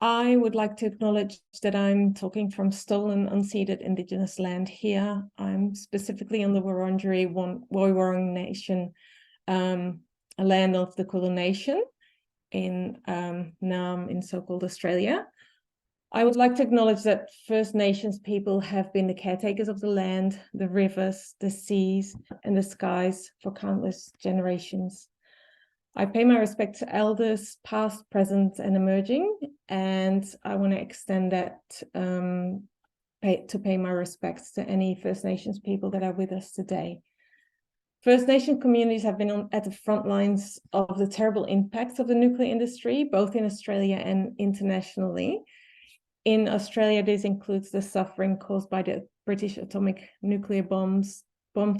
I would like to acknowledge that I'm talking from stolen, unceded Indigenous land here. I'm specifically on the Wurundjeri Woiwurrung Nation, a land of the Kulin Nation in Naarm in so-called Australia. I would like to acknowledge that First Nations people have been the caretakers of the land, the rivers, the seas, and the skies for countless generations. I pay my respect to elders, past, present, and emerging, and I want to extend that to pay my respects to any First Nations people that are with us today. First Nation communities have been at the front lines of the terrible impacts of the nuclear industry, both in Australia and internationally. In Australia, this includes the suffering caused by the British atomic nuclear bomb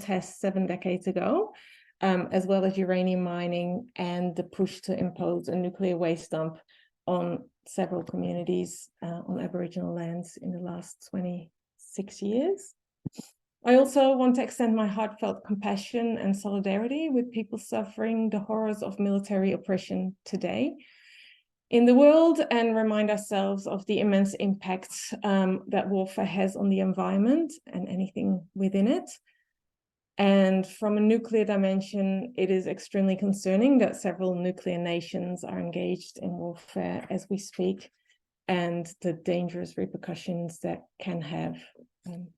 tests 7 decades ago, as well as uranium mining and the push to impose a nuclear waste dump on several communities on Aboriginal lands in the last 26 years. I also want to extend my heartfelt compassion and solidarity with people suffering the horrors of military oppression today in the world, and remind ourselves of the immense impact that warfare has on the environment and anything within it. And from a nuclear dimension, it is extremely concerning that several nuclear nations are engaged in warfare as we speak, and the dangerous repercussions that can have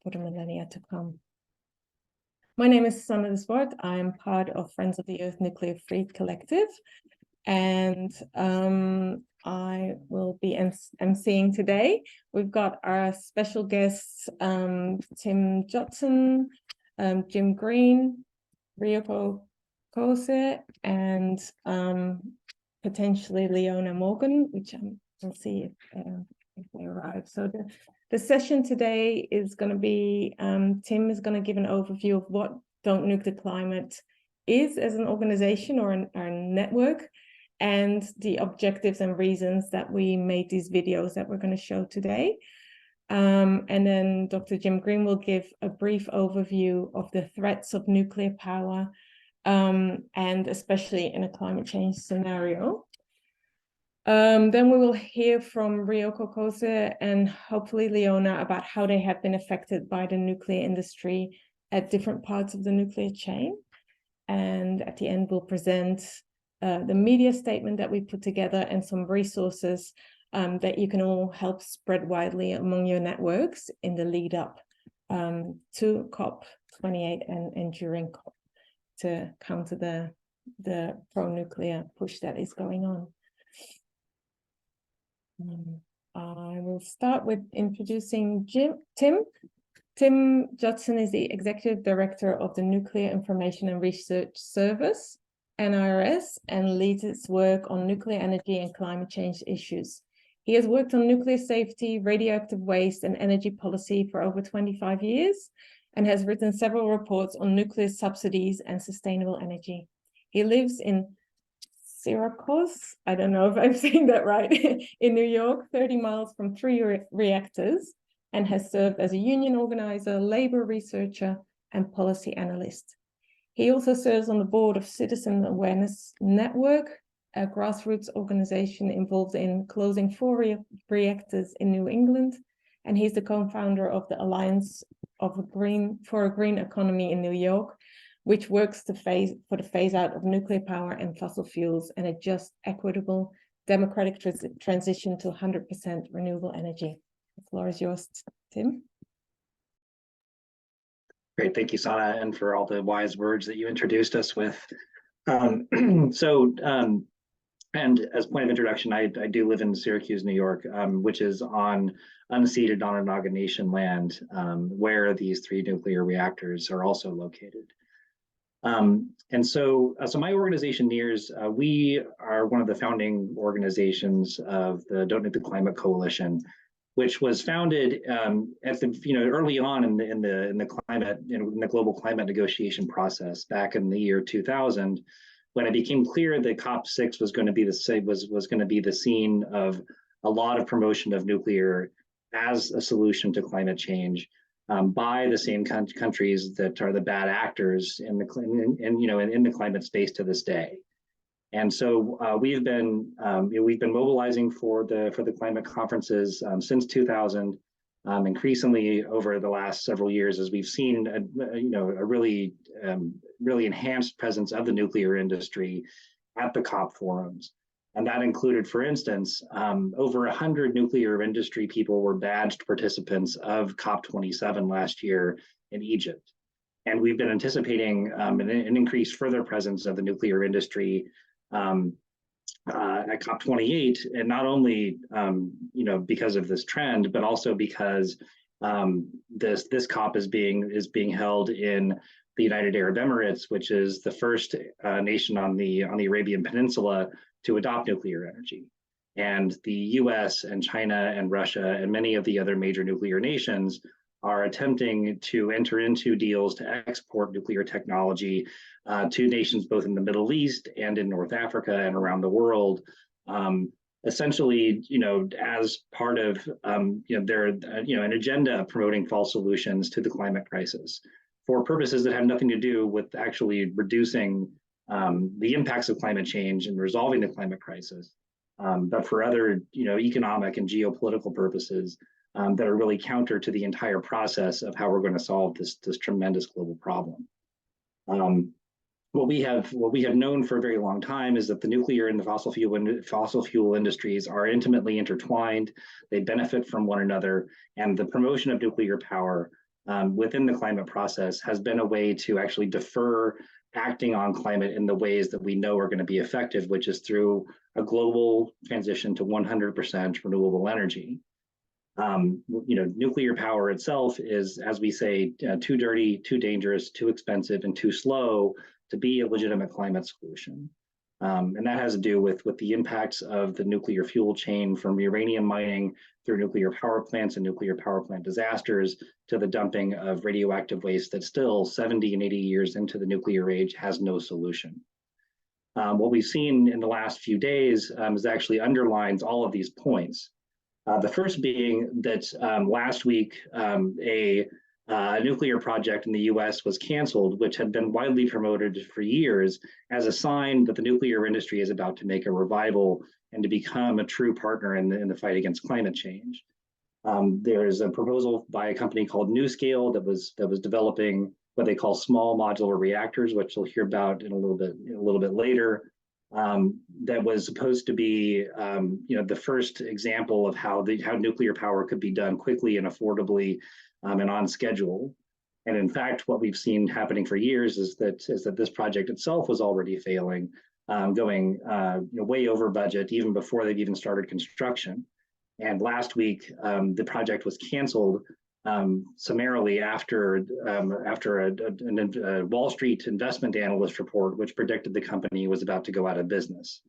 for the millennia to come. My name is Sanne de Zwart. I am part of Friends of the Earth Nuclear Free Collective, and I will be emceeing today. We've got our special guests, Tim Judson, Jim Green, Ryoko Kose, and potentially Leona Morgan, which we'll see if they arrive. So the session today is going to be, Tim is going to give an overview of what Don't Nuke the Climate is as an organization or a network, and the objectives and reasons that we made these videos that we're going to show today. And then Dr. Jim Green will give a brief overview of the threats of nuclear power, and especially in a climate change scenario. Then we will hear from Ryoko Kose and hopefully Leona about how they have been affected by the nuclear industry at different parts of the nuclear chain. And at the end, we'll present the media statement that we put together and some resources that you can all help spread widely among your networks in the lead up to COP28 and during COP to counter the pro-nuclear push that is going on. I will start with introducing Tim. Tim Judson is the Executive Director of the Nuclear Information and Research Service, NIRS, and leads its work on nuclear energy and climate change issues. He has worked on nuclear safety, radioactive waste, and energy policy for over 25 years, and has written several reports on nuclear subsidies and sustainable energy. He lives in Syracuse, I don't know if I'm saying that right, in New York, 30 miles from 3 reactors, and has served as a union organizer, labor researcher, and policy analyst. He also serves on the board of Citizen Awareness Network, a grassroots organization involved in closing 4 reactors in New England, and he's the co-founder of the Alliance for a Green Economy in New York, which works for the phase out of nuclear power and fossil fuels and a just, equitable, democratic transition to 100% renewable energy. The floor is yours, Tim. Great, thank you, Sanne, and for all the wise words that you introduced us with. And as point of introduction, I do live in Syracuse, New York, which is on unceded Onondaga Nation land, where these 3 nuclear reactors are also located. So my organization, NIRS, we are one of the founding organizations of the Don't Nuke the Climate Coalition, which was founded at the early on in the global climate negotiation process back in the year 2000, when it became clear that COP6 was going to be the scene of a lot of promotion of nuclear as a solution to climate change. By the same countries that are the bad actors in the climate space to this day. And so we've been mobilizing for the climate conferences since 2000, increasingly over the last several years, as we've seen a really really enhanced presence of the nuclear industry at the COP forums. And that included, for instance, over 100 nuclear industry people were badged participants of COP27 last year in Egypt. And we've been anticipating an increased further presence of the nuclear industry at COP28, and not only because of this trend, but also because this COP is being held in the United Arab Emirates, which is the first nation on the Arabian Peninsula to adopt nuclear energy. And the US and China and Russia and many of the other major nuclear nations are attempting to enter into deals to export nuclear technology to nations both in the Middle East and in North Africa and around the world, essentially, as part of their an agenda promoting false solutions to the climate crisis for purposes that have nothing to do with actually reducing the impacts of climate change and resolving the climate crisis, but for other economic and geopolitical purposes that are really counter to the entire process of how we're going to solve this tremendous global problem. What we have known for a very long time is that the nuclear and the fossil fuel industries are intimately intertwined. They benefit from one another, and the promotion of nuclear power within the climate process has been a way to actually defer acting on climate in the ways that we know are going to be effective, which is through a global transition to 100% renewable energy. Nuclear power itself is, as we say, too dirty, too dangerous, too expensive, and too slow to be a legitimate climate solution. And that has to do with the impacts of the nuclear fuel chain, from uranium mining through nuclear power plants and nuclear power plant disasters to the dumping of radioactive waste that still 70 and 80 years into the nuclear age has no solution. What we've seen in the last few days is actually underlines all of these points. The first being that last week, a nuclear project in the US was canceled, which had been widely promoted for years as a sign that the nuclear industry is about to make a revival and to become a true partner in the fight against climate change. There's a proposal by a company called NuScale that was developing what they call small modular reactors, which you'll hear about in a little bit later. That was supposed to be, the first example of how nuclear power could be done quickly and affordably and on schedule. And in fact, what we've seen happening for years is that this project itself was already failing, going way over budget even before they've even started construction. And last week, the project was canceled summarily after a Wall Street investment analyst report, which predicted the company was about to go out of business.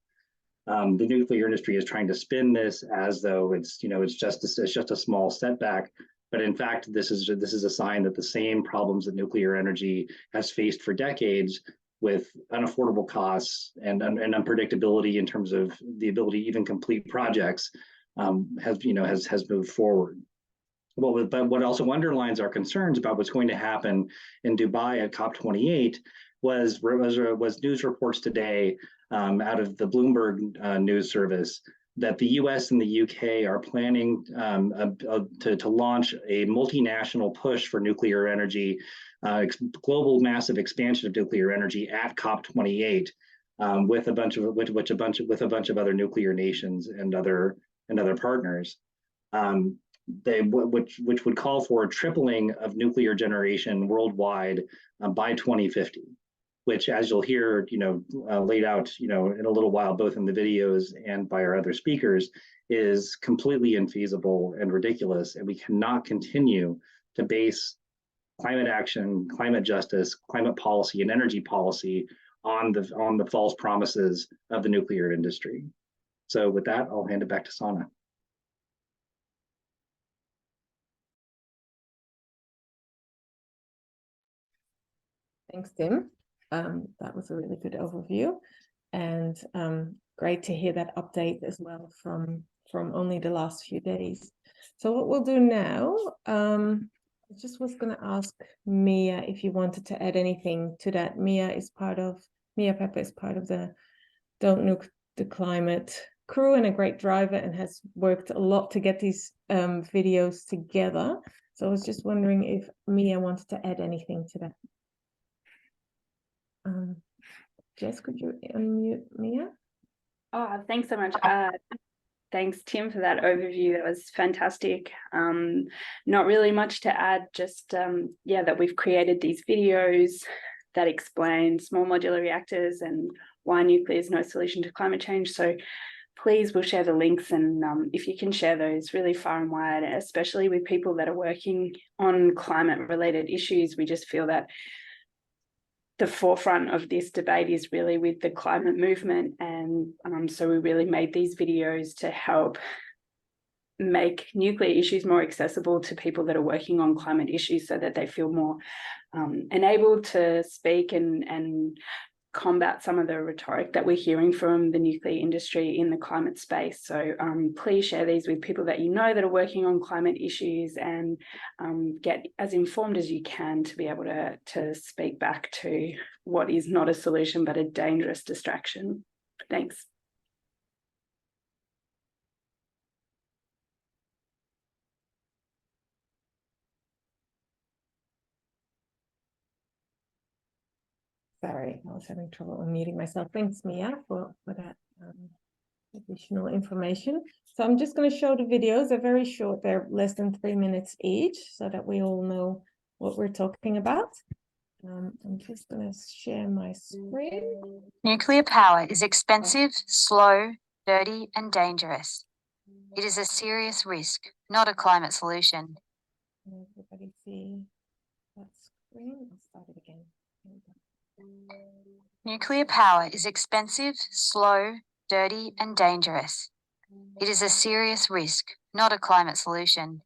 The nuclear industry is trying to spin this as though it's just a small setback, but in fact, this is a sign that the same problems that nuclear energy has faced for decades, with unaffordable costs and unpredictability in terms of the ability to even complete projects, has moved forward. Well, but what also underlines our concerns about what's going to happen in Dubai at COP28 was news reports today out of the Bloomberg news service that the US and the UK are planning to launch a multinational push for nuclear energy, global massive expansion of nuclear energy at COP28, with a bunch of other nuclear nations and other partners. Which would call for a tripling of nuclear generation worldwide by 2050, which, as you'll hear, laid out, in a little while, both in the videos and by our other speakers, is completely infeasible and ridiculous. And we cannot continue to base climate action, climate justice, climate policy, and energy policy on the false promises of the nuclear industry. So with that, I'll hand it back to Sana. Thanks, Tim. That was a really good overview, and great to hear that update as well from only the last few days. So what we'll do now, I just was going to ask Mia if you wanted to add anything to that. Mia Pepper is part of the Don't Nuke the Climate crew and a great driver, and has worked a lot to get these videos together. So I was just wondering if Mia wanted to add anything to that. Jess, could you unmute Mia? Oh, thanks so much. Thanks, Tim, for that overview. That was fantastic. Not really much to add, just yeah, that we've created these videos that explain small modular reactors and why nuclear is no solution to climate change. So please, we'll share the links, and if you can share those really far and wide, especially with people that are working on climate-related issues. We just feel that the forefront of this debate is really with the climate movement, and so we really made these videos to help make nuclear issues more accessible to people that are working on climate issues, so that they feel more enabled to speak and combat some of the rhetoric that we're hearing from the nuclear industry in the climate space. So please share these with people that you know that are working on climate issues, and get as informed as you can to be able to speak back to what is not a solution but a dangerous distraction. Thanks. Sorry, I was having trouble unmuting myself. Thanks, Mia, for that additional information. So I'm just going to show the videos. They're very short. They're less than 3 minutes each, so that we all know what we're talking about. I'm just going to share my screen. Nuclear power is expensive, slow, dirty, and dangerous. It is a serious risk, not a climate solution. Can everybody see that screen? I'll start it again. Nuclear power is expensive, slow, dirty, and dangerous. It is a serious risk, not a climate solution.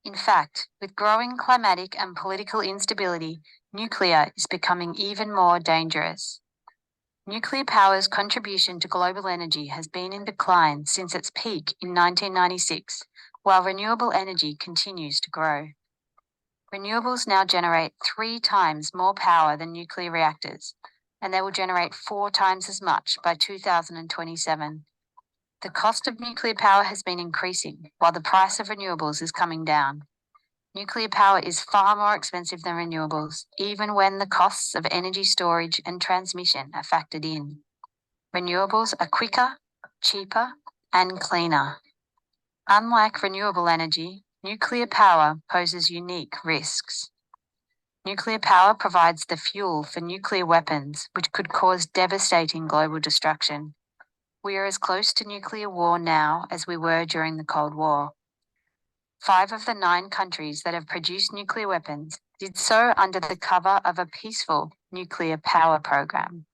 In fact, with growing climatic and political instability, nuclear is becoming even more dangerous. Nuclear power's contribution to global energy has been in decline since its peak in 1996, while renewable energy continues to grow. Renewables now generate 3 times more power than nuclear reactors, and they will generate 4 times as much by 2027. The cost of nuclear power has been increasing, while the price of renewables is coming down. Nuclear power is far more expensive than renewables, even when the costs of energy storage and transmission are factored in. Renewables are quicker, cheaper, and cleaner. Unlike renewable energy, nuclear power poses unique risks. Nuclear power provides the fuel for nuclear weapons, which could cause devastating global destruction. We are as close to nuclear war now as we were during the Cold War. 5 of the 9 countries that have produced nuclear weapons did so under the cover of a peaceful nuclear power program.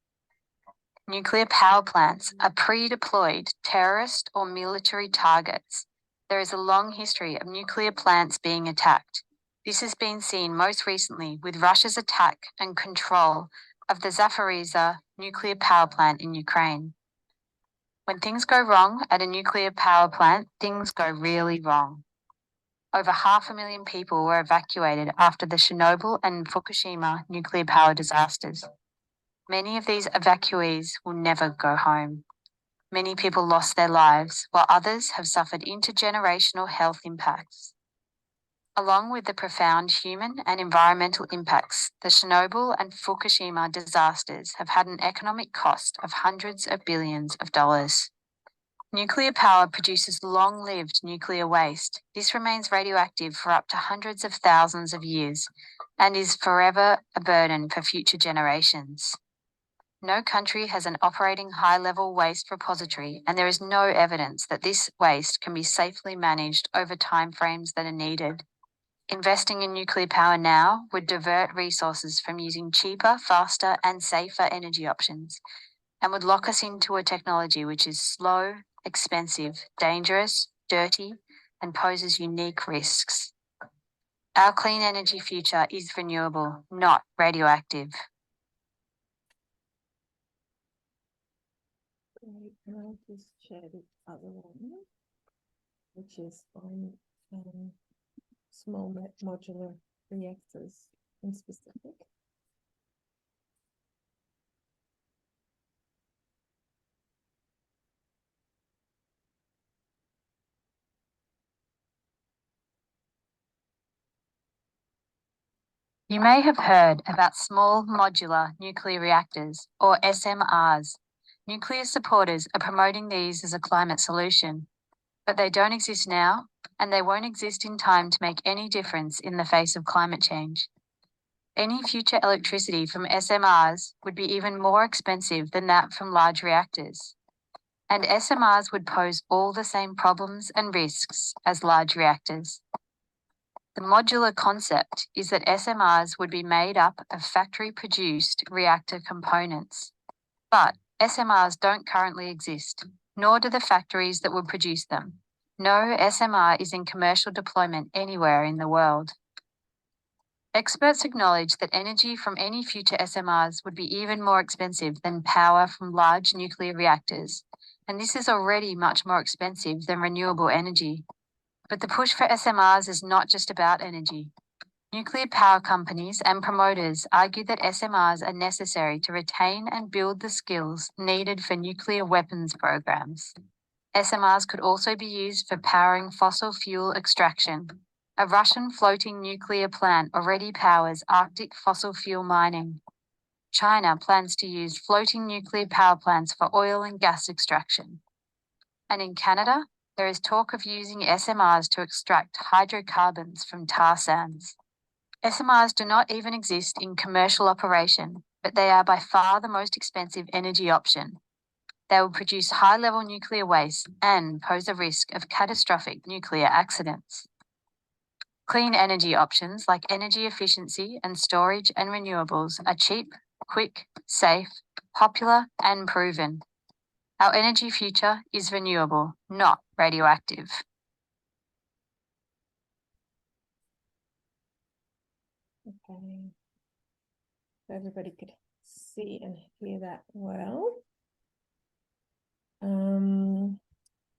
Nuclear power plants are pre-deployed terrorist or military targets. There is a long history of nuclear plants being attacked. This has been seen most recently with Russia's attack and control of the Zaporizhzhia nuclear power plant in Ukraine. When things go wrong at a nuclear power plant, things go really wrong. Over 500,000 people were evacuated after the Chernobyl and Fukushima nuclear power disasters. Many of these evacuees will never go home. Many people lost their lives, while others have suffered intergenerational health impacts. Along with the profound human and environmental impacts, the Chernobyl and Fukushima disasters have had an economic cost of hundreds of billions of dollars. Nuclear power produces long-lived nuclear waste. This remains radioactive for up to hundreds of thousands of years and is forever a burden for future generations. No country has an operating high-level waste repository, and there is no evidence that this waste can be safely managed over timeframes that are needed. Investing in nuclear power now would divert resources from using cheaper, faster, and safer energy options, and would lock us into a technology which is slow, expensive, dangerous, dirty, and poses unique risks. Our clean energy future is renewable, not radioactive. Great. And I'll just share the other one, which is on small modular reactors in specific. You may have heard about small modular nuclear reactors, or SMRs. Nuclear supporters are promoting these as a climate solution, but they don't exist now, and they won't exist in time to make any difference in the face of climate change. Any future electricity from SMRs would be even more expensive than that from large reactors. And SMRs would pose all the same problems and risks as large reactors. The modular concept is that SMRs would be made up of factory-produced reactor components. But SMRs don't currently exist, nor do the factories that would produce them. No SMR is in commercial deployment anywhere in the world. Experts acknowledge that energy from any future SMRs would be even more expensive than power from large nuclear reactors, and this is already much more expensive than renewable energy. But the push for SMRs is not just about energy. Nuclear power companies and promoters argue that SMRs are necessary to retain and build the skills needed for nuclear weapons programs. SMRs could also be used for powering fossil fuel extraction. A Russian floating nuclear plant already powers Arctic fossil fuel mining. China plans to use floating nuclear power plants for oil and gas extraction. And in Canada, there is talk of using SMRs to extract hydrocarbons from tar sands. SMRs do not even exist in commercial operation, but they are by far the most expensive energy option. They will produce high-level nuclear waste and pose a risk of catastrophic nuclear accidents. Clean energy options like energy efficiency and storage and renewables are cheap, quick, safe, popular, and proven. Our energy future is renewable, not radioactive. Okay. So everybody could see and hear that well.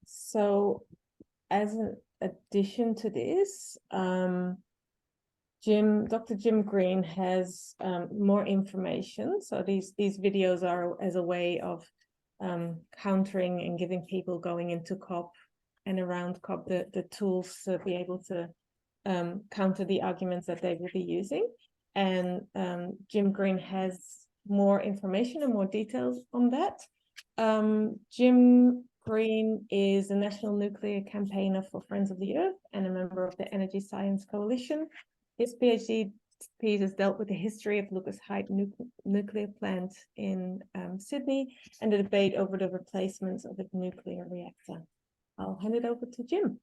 So as an addition to this, Dr. Jim Green has more information. So these videos are as a way of countering and giving people going into COP and around COP the tools to be able to counter the arguments that they will be using. And Jim Green has more information and more details on that. Jim Green is a national nuclear campaigner for Friends of the Earth and a member of the Energy Science Coalition. His PhD has dealt with the history of Lucas Height nuclear plant in Sydney and the debate over the replacements of a nuclear reactor. I'll hand it over to Jim.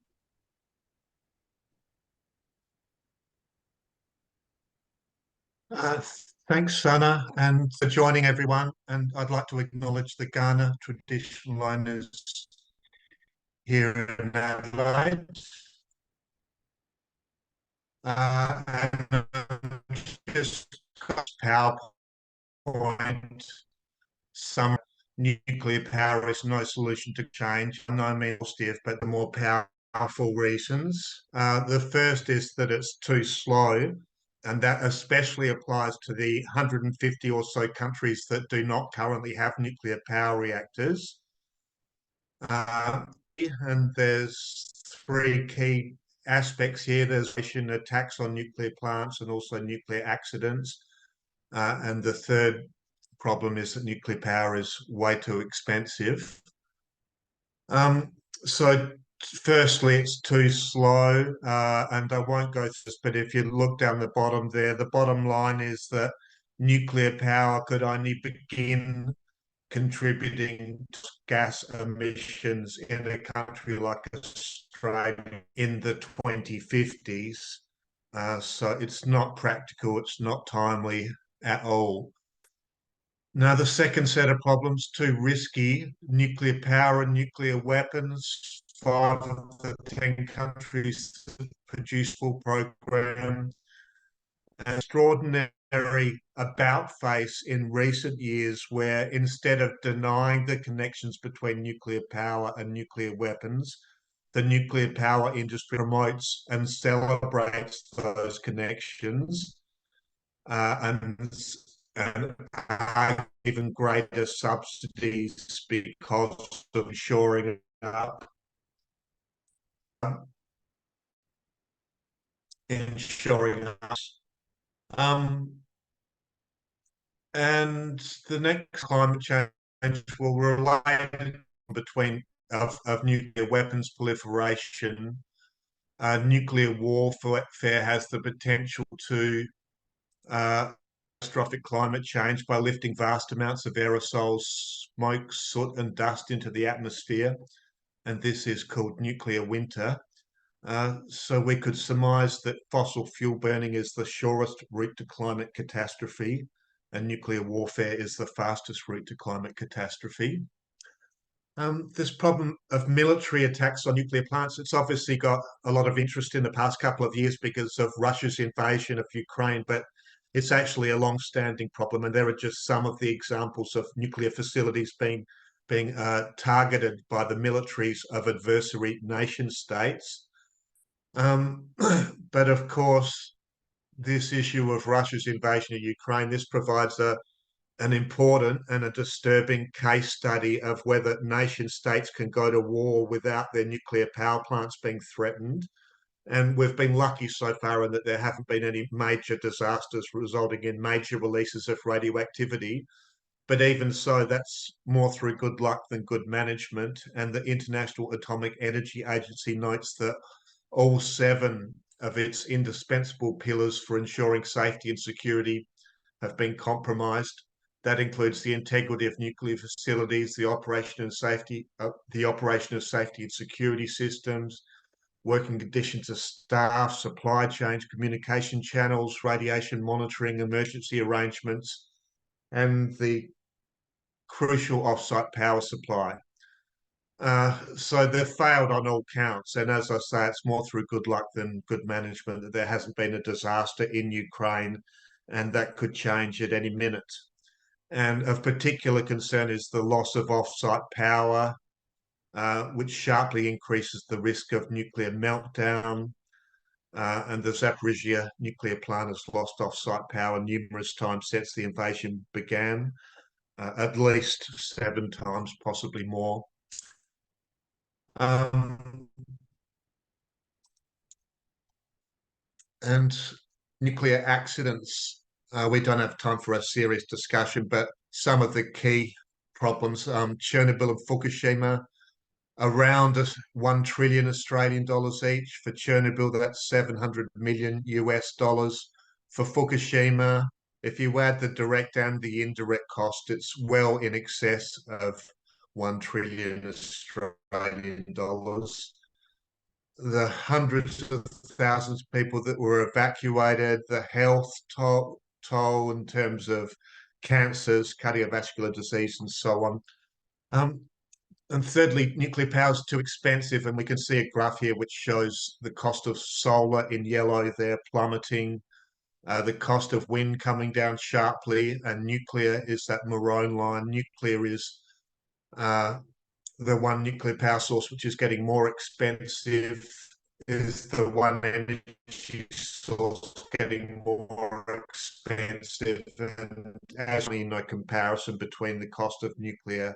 Thanks, Sana, and for joining everyone. And I'd like to acknowledge the Kaurna traditional owners here in Adelaide. And just PowerPoint, some nuclear power is no solution to change. No means positive, but the more powerful reasons. The first is that it's too slow. And that especially applies to the 150 or so countries that do not currently have nuclear power reactors. And there's three key aspects here. There's attacks on nuclear plants and also nuclear accidents. And the third problem is that nuclear power is way too expensive. So firstly, it's too slow, and I won't go through this, but if you look down the bottom there, the bottom line is that nuclear power could only begin contributing to gas emissions in a country like Australia in the 2050s. So it's not practical, it's not timely at all. Now, the second set of problems, too risky. Nuclear power and nuclear weapons. 5 of the 10 countries that produce full programs. An extraordinary about-face in recent years where instead of denying the connections between nuclear power and nuclear weapons, the nuclear power industry promotes and celebrates those connections. And even greater subsidies because of shoring up, ensuring us. Um, and the next climate change will relate between of nuclear weapons proliferation. Nuclear warfare has the potential to catastrophic climate change by lifting vast amounts of aerosols, smoke, soot, and dust into the atmosphere. And this is called nuclear winter. So we could surmise that fossil fuel burning is the surest route to climate catastrophe, and nuclear warfare is the fastest route to climate catastrophe. This problem of military attacks on nuclear plants, it's obviously got a lot of interest in the past couple of years because of Russia's invasion of Ukraine, but it's actually a long-standing problem, and there are just some of the examples of nuclear facilities being targeted by the militaries of adversary nation states. But of course, this issue of Russia's invasion of Ukraine, this provides an important and a disturbing case study of whether nation states can go to war without their nuclear power plants being threatened. And we've been lucky so far in that there haven't been any major disasters resulting in major releases of radioactivity. But even so, that's more through good luck than good management. And the International Atomic Energy Agency notes that all 7 of its indispensable pillars for ensuring safety and security have been compromised. That includes the integrity of nuclear facilities, the operation of safety and security systems, working conditions of staff, supply chains, communication channels, radiation monitoring, emergency arrangements, and the crucial off-site power supply. So they've failed on all counts. And as I say, it's more through good luck than good management that there hasn't been a disaster in Ukraine, and that could change at any minute. And of particular concern is the loss of off-site power, which sharply increases the risk of nuclear meltdown. And the Zaporizhia nuclear plant has lost off-site power numerous times since the invasion began, at least 7 times, possibly more. And nuclear accidents, we don't have time for a serious discussion, but some of the key problems, Chernobyl and Fukushima, around 1 trillion Australian dollars each. For Chernobyl, that's 700 million US dollars. For Fukushima, if you add the direct and the indirect cost, it's well in excess of 1 trillion Australian dollars. The hundreds of thousands of people that were evacuated, the health toll in terms of cancers, cardiovascular disease, and so on. And thirdly, nuclear power is too expensive, and we can see a graph here which shows the cost of solar in yellow there plummeting, the cost of wind coming down sharply, and nuclear is that maroon line. Nuclear is the one nuclear power source which is getting more expensive, is the one energy source getting more expensive, and as we know, comparison between the cost of nuclear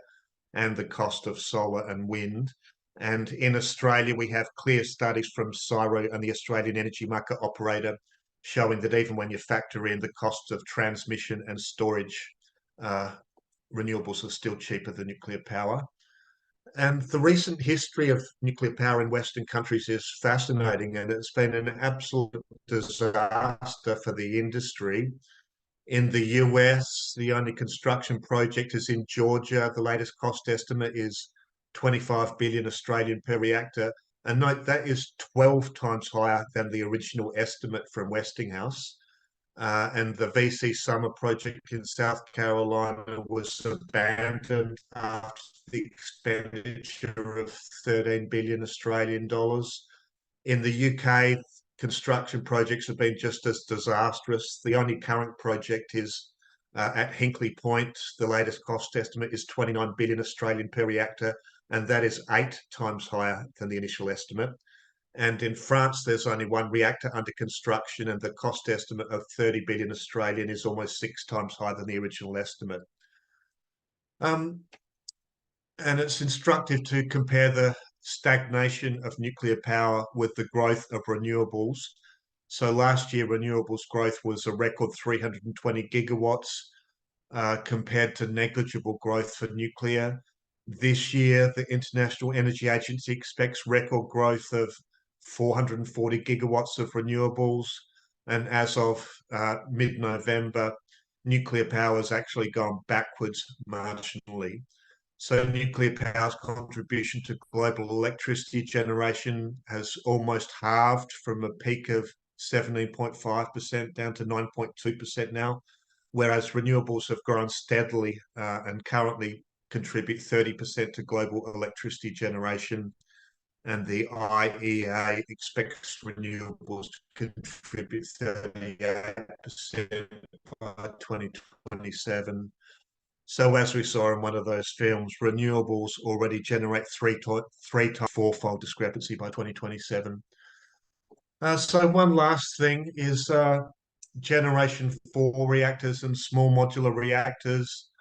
and the cost of solar and wind. And in Australia, we have clear studies from CSIRO and the Australian Energy Market Operator showing that even when you factor in the costs of transmission and storage, renewables are still cheaper than nuclear power. And the recent history of nuclear power in Western countries is fascinating, and it's been an absolute disaster for the industry. In the US, the only construction project is in Georgia. The latest cost estimate is 25 billion Australian per reactor. And note that is 12 times higher than the original estimate from Westinghouse. And the VC Summer project in South Carolina was abandoned after the expenditure of 13 billion Australian dollars. In the UK, construction projects have been just as disastrous. The only current project is at Hinkley Point. The latest cost estimate is 29 billion Australian per reactor, and that is 8 times higher than the initial estimate. And in France, there's only 1 reactor under construction, and the cost estimate of 30 billion Australian is almost 6 times higher than the original estimate. And it's instructive to compare the stagnation of nuclear power with the growth of renewables. So last year, renewables growth was a record 320 gigawatts, compared to negligible growth for nuclear. This year, the International Energy Agency expects record growth of 440 gigawatts of renewables. And as of mid-November, nuclear power has actually gone backwards marginally. So nuclear power's contribution to global electricity generation has almost halved from a peak of 17.5% down to 9.2% now, whereas renewables have grown steadily and currently contribute 30% to global electricity generation. And the IEA expects renewables to contribute 38% by 2027. So as we saw in one of those films, renewables already generate three times fourfold discrepancy by 2027. So one last thing is Generation 4 reactors and small modular reactors.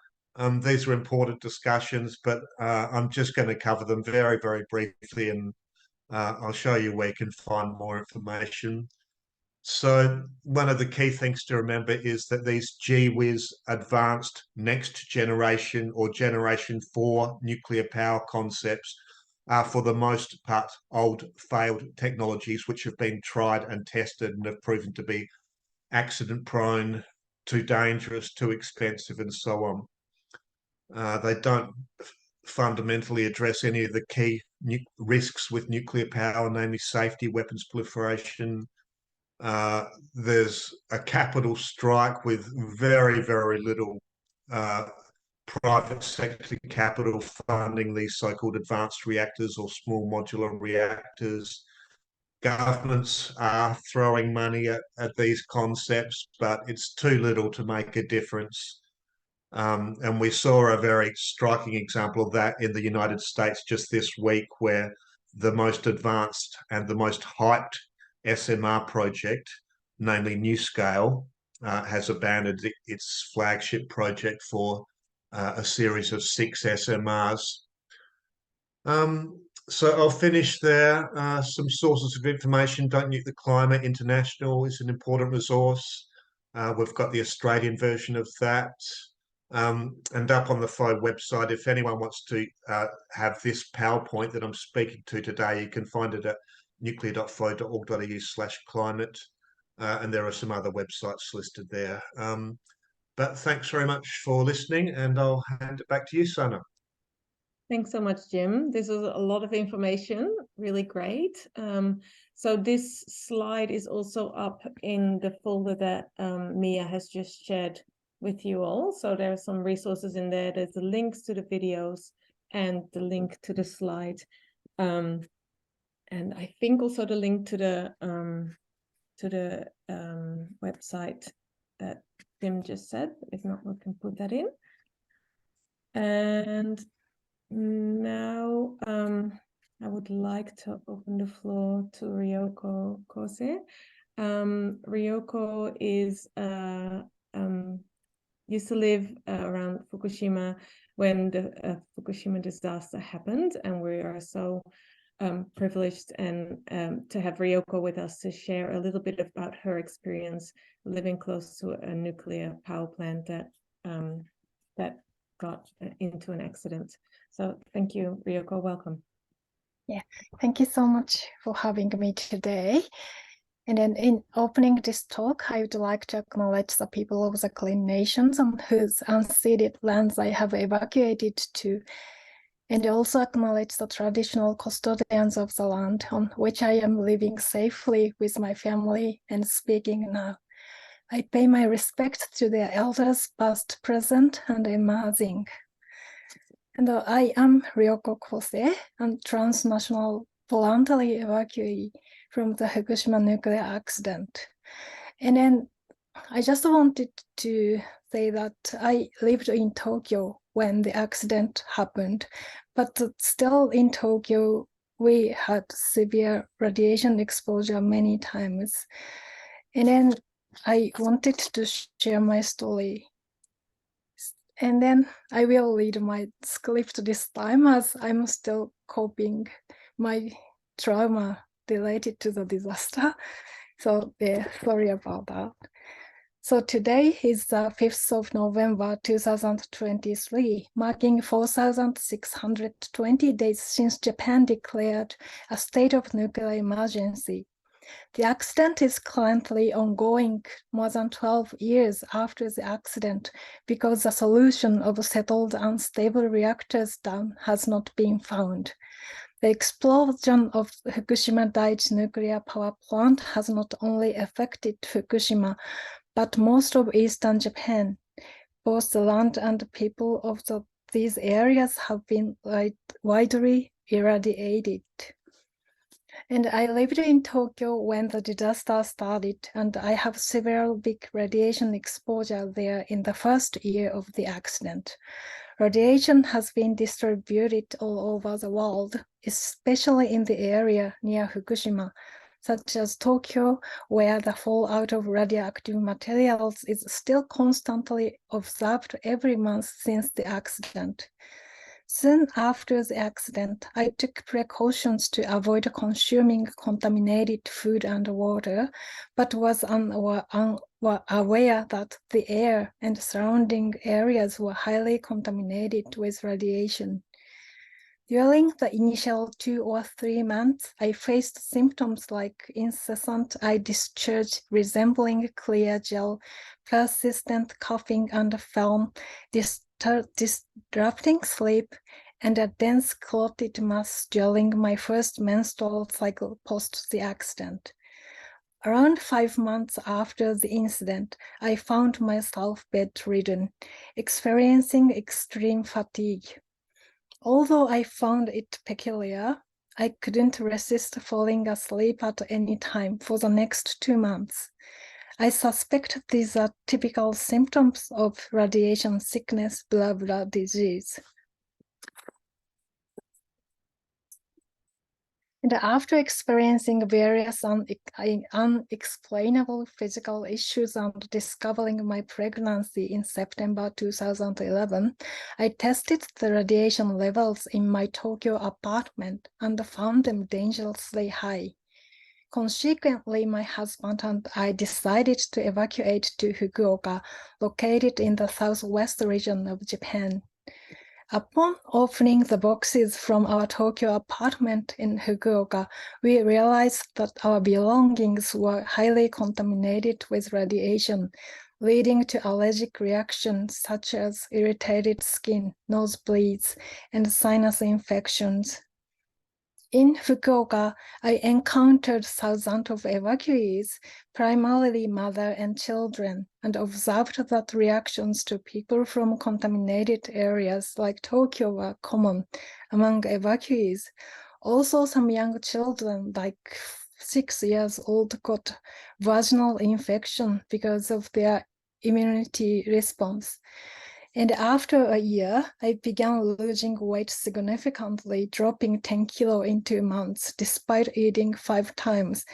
These are important discussions, but I'm just going to cover them very, very briefly, and I'll show you where you can find more information. So one of the key things to remember is that these GWIS advanced next generation or generation 4 nuclear power concepts are for the most part old failed technologies which have been tried and tested and have proven to be accident prone, too dangerous, too expensive, and so on. They don't fundamentally address any of the key risks with nuclear power, namely safety, weapons proliferation. There's a capital strike with very, very little private sector capital funding these so-called advanced reactors or small modular reactors. Governments are throwing money at these concepts, but it's too little to make a difference. And we saw a very striking example of that in the United States just this week, where the most advanced and the most hyped SMR project, namely NuScale, has abandoned its flagship project for a series of 6 SMRs. So I'll finish there. Some sources of information. Don't Nuke the Climate International is an important resource. We've got the Australian version of that. And up on the FOE website, if anyone wants to have this PowerPoint that I'm speaking to today, you can find it at nuclear.foe.org.au/climate. And there are some other websites listed there. But thanks very much for listening, and I'll hand it back to you, Sana. Thanks so much, Jim. This was a lot of information, really great. So this slide is also up in the folder that Mia has just shared with you all. So there are some resources in there. There's the links to the videos and the link to the slide. And I think also the link to the website that Jim just said. If not, we can put that in. And now I would like to open the floor to Ryoko Kose. Ryoko is used to live around Fukushima when the Fukushima disaster happened, and we are so privileged and to have Ryoko with us to share a little bit about her experience living close to a nuclear power plant that got into an accident. So thank you, Ryoko, welcome. Yeah, thank you so much for having me today. And then in opening this talk, I would like to acknowledge the people of the Clean Nations on whose unceded lands I have evacuated to, and also acknowledge the traditional custodians of the land on which I am living safely with my family and speaking now. I pay my respect to their elders, past, present, and emerging. And I am Ryoko Kose, a transnational voluntary evacuee from the Fukushima nuclear accident. And then I just wanted to say that I lived in Tokyo when the accident happened, but still in Tokyo, we had severe radiation exposure many times. And then I wanted to share my story. And then I will read my script this time, as I'm still coping my trauma related to the disaster. So sorry about that. So today is the 5th of November 2023, marking 4,620 days since Japan declared a state of nuclear emergency. The accident is currently ongoing more than 12 years after the accident because the solution of settled unstable reactors dam has not been found. The explosion of Fukushima Daiichi nuclear power plant has not only affected Fukushima, but most of eastern Japan. Both the land and the people of these areas have been widely irradiated. And I lived in Tokyo when the disaster started, and I have several big radiation exposure there in the first year of the accident. Radiation has been distributed all over the world, especially in the area near Fukushima, such as Tokyo, where the fallout of radioactive materials is still constantly observed every month since the accident. Soon after the accident, I took precautions to avoid consuming contaminated food and water, but was aware that the air and surrounding areas were highly contaminated with radiation. During the initial 2 or 3 months, I faced symptoms like incessant eye discharge resembling clear gel, persistent coughing and phlegm, disrupting sleep, and a dense clotted mass during my first menstrual cycle post the accident. Around 5 months after the incident, I found myself bedridden, experiencing extreme fatigue. Although I found it peculiar, I couldn't resist falling asleep at any time for the next 2 months. I suspect these are typical symptoms of radiation sickness, blah blah disease. And after experiencing various unexplainable physical issues and discovering my pregnancy in September 2011, I tested the radiation levels in my Tokyo apartment and found them dangerously high. Consequently, my husband and I decided to evacuate to Fukuoka, located in the southwest region of Japan. Upon opening the boxes from our Tokyo apartment in Fukuoka, we realized that our belongings were highly contaminated with radiation, leading to allergic reactions such as irritated skin, nosebleeds, and sinus infections. In Fukuoka, I encountered thousands of evacuees, primarily mother and children, and observed that reactions to people from contaminated areas like Tokyo were common among evacuees. Also, some young children, like 6 years old, got vaginal infection because of their immunity response. And after a year, I began losing weight significantly, dropping 10 kilo in 2 months, despite eating 5 times,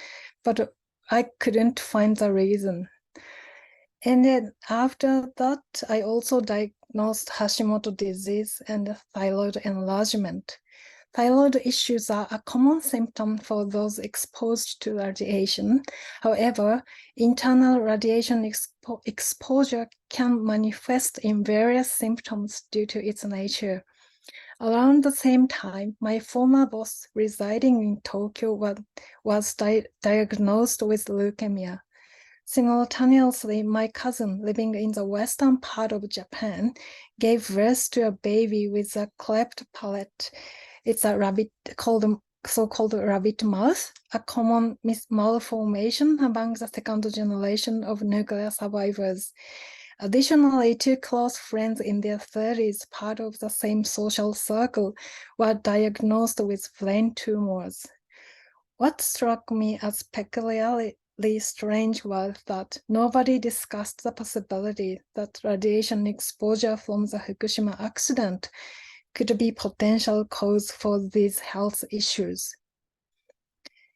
but I couldn't find the reason. And then after that, I also diagnosed Hashimoto disease and thyroid enlargement. Thyroid issues are a common symptom for those exposed to radiation. However, internal radiation exposure can manifest in various symptoms due to its nature. Around the same time, my former boss residing in Tokyo was diagnosed with leukemia. Simultaneously, my cousin living in the western part of Japan gave birth to a baby with a cleft palate. It's a rabbit so-called rabbit mouth, a common malformation among the second generation of nuclear survivors. Additionally, 2 close friends in their 30s, part of the same social circle, were diagnosed with brain tumors. What struck me as peculiarly strange was that nobody discussed the possibility that radiation exposure from the Fukushima accident could be potential cause for these health issues.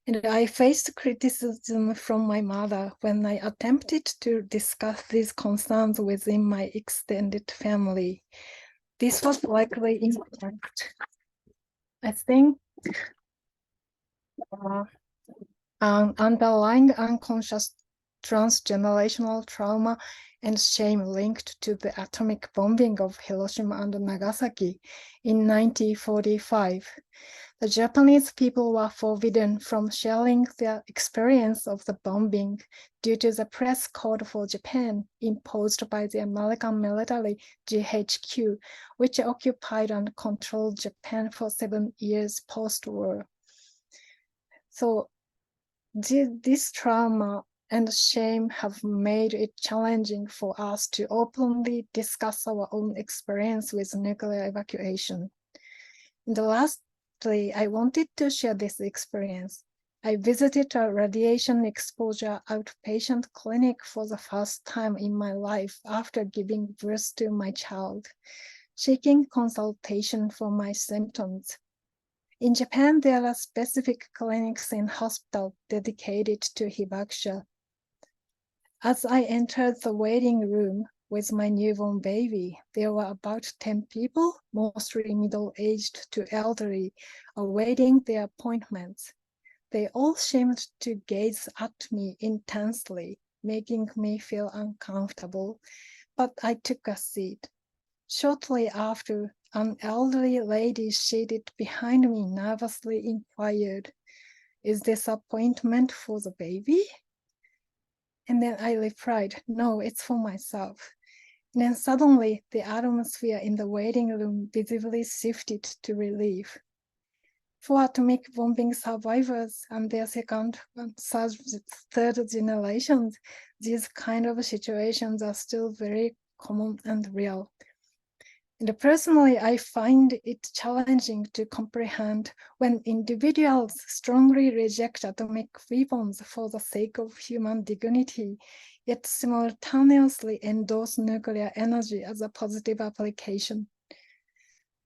And I faced criticism from my mother when I attempted to discuss these concerns within my extended family. This was likely incorrect. I think an underlying unconscious transgenerational trauma and shame linked to the atomic bombing of Hiroshima and Nagasaki in 1945. The Japanese people were forbidden from sharing their experience of the bombing due to the press code for Japan imposed by the American military GHQ, which occupied and controlled Japan for 7 years post-war. So this trauma and shame have made it challenging for us to openly discuss our own experience with nuclear evacuation. Lastly, I wanted to share this experience. I visited a radiation exposure outpatient clinic for the first time in my life after giving birth to my child, seeking consultation for my symptoms. In Japan, there are specific clinics and hospitals dedicated to hibakusha. As I entered the waiting room with my newborn baby, there were about 10 people, mostly middle-aged to elderly, awaiting their appointments. They all seemed to gaze at me intensely, making me feel uncomfortable, but I took a seat. Shortly after, an elderly lady seated behind me nervously inquired, "Is this appointment for the baby?" And then I replied, "No, it's for myself." And then suddenly the atmosphere in the waiting room visibly shifted to relief. For atomic bombing survivors and their second and third generations, these kind of situations are still very common and real. And personally, I find it challenging to comprehend when individuals strongly reject atomic weapons for the sake of human dignity, yet simultaneously endorse nuclear energy as a positive application.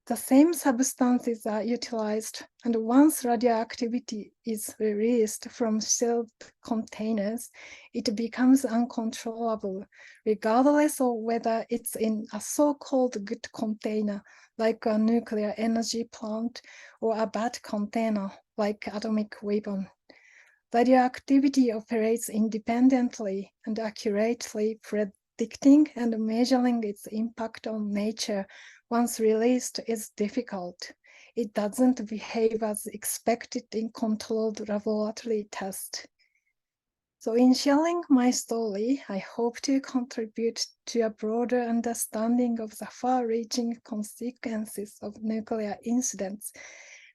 The same substances are utilized, and once radioactivity is released from sealed containers, it becomes uncontrollable, regardless of whether it's in a so-called good container, like a nuclear energy plant, or a bad container, like atomic weapon. Radioactivity operates independently and accurately predicting and measuring its impact on nature once released is difficult. It doesn't behave as expected in controlled laboratory tests. So in sharing my story, I hope to contribute to a broader understanding of the far-reaching consequences of nuclear incidents,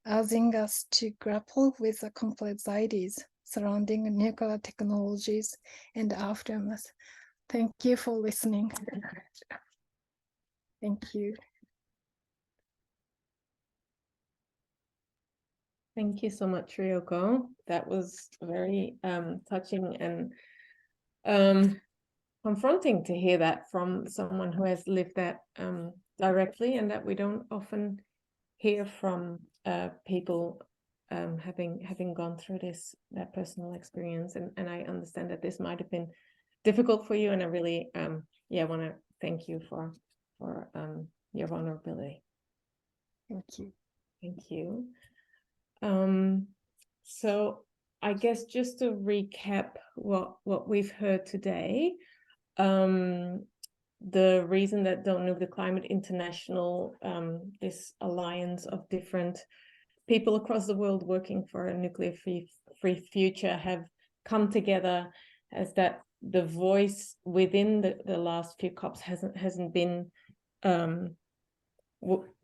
urging us to grapple with the complexities surrounding nuclear technologies and aftermath. Thank you for listening. Thank you. Thank you so much, Ryoko. That was very touching and confronting to hear that from someone who has lived that directly, and that we don't often hear from people having gone through that personal experience. And I understand that this might have been difficult for you, and I really want to thank you for your vulnerability. Thank you. Thank you. So I guess just to recap what we've heard today, the reason that Don't Nuke the Climate International, this alliance of different people across the world working for a nuclear-free future, have come together as that the voice within the last few COPs hasn't been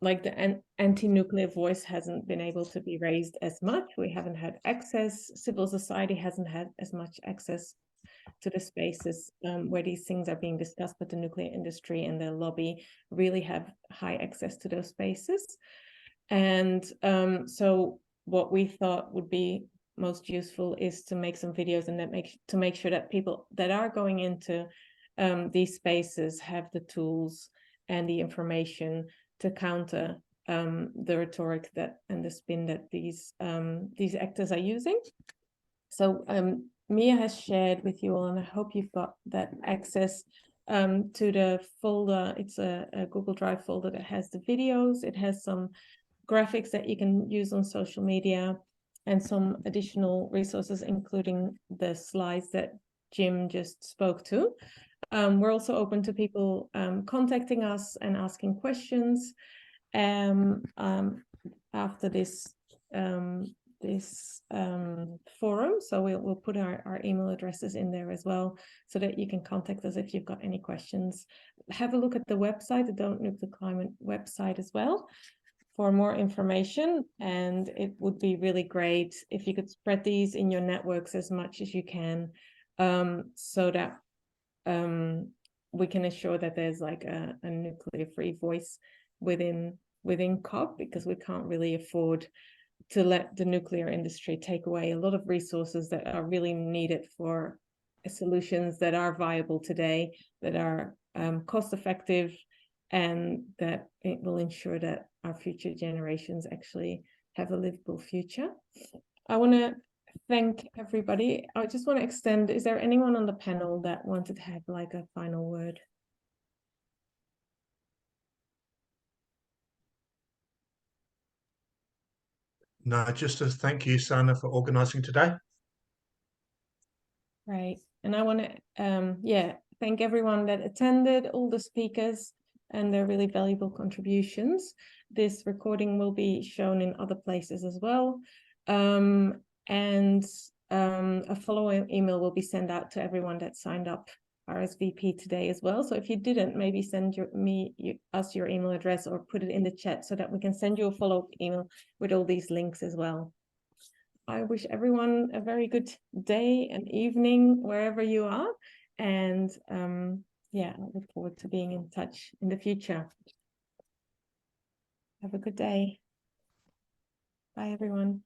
like the anti-nuclear voice hasn't been able to be raised as much. We haven't had access. Civil society hasn't had as much access to the spaces where these things are being discussed, but the nuclear industry and the lobby really have high access to those spaces. And so what we thought would be most useful is to make some videos and to make sure that people that are going into these spaces have the tools and the information to counter the rhetoric and the spin that these actors are using. So Mia has shared with you all, and I hope you've got that access to the folder. It's a Google Drive folder that has the videos. It has some graphics that you can use on social media. and some additional resources, including the slides that Jim just spoke to. We're also open to people contacting us and asking questions after this forum. So we'll put our email addresses in there as well, so that you can contact us if you've got any questions. Have a look at the website, the Don't Nuke the Climate website as well, for more information. And it would be really great if you could spread these in your networks as much as you can, so that we can ensure that there's like a nuclear-free voice within COP, because we can't really afford to let the nuclear industry take away a lot of resources that are really needed for solutions that are viable today, that are cost effective, and that it will ensure that our future generations actually have a livable future. I want to thank everybody. I just want to extend, is there anyone on the panel that wanted to have like a final word? No, just to thank you, Sana, for organising today. Right. And I want to, thank everyone that attended, all the speakers, and their really valuable contributions. This recording will be shown in other places as well. And a follow-up email will be sent out to everyone that signed up RSVP today as well. So if you didn't, maybe send us your email address or put it in the chat, so that we can send you a follow-up email with all these links as well. I wish everyone a very good day and evening wherever you are. And I look forward to being in touch in the future. Have a good day. Bye, everyone.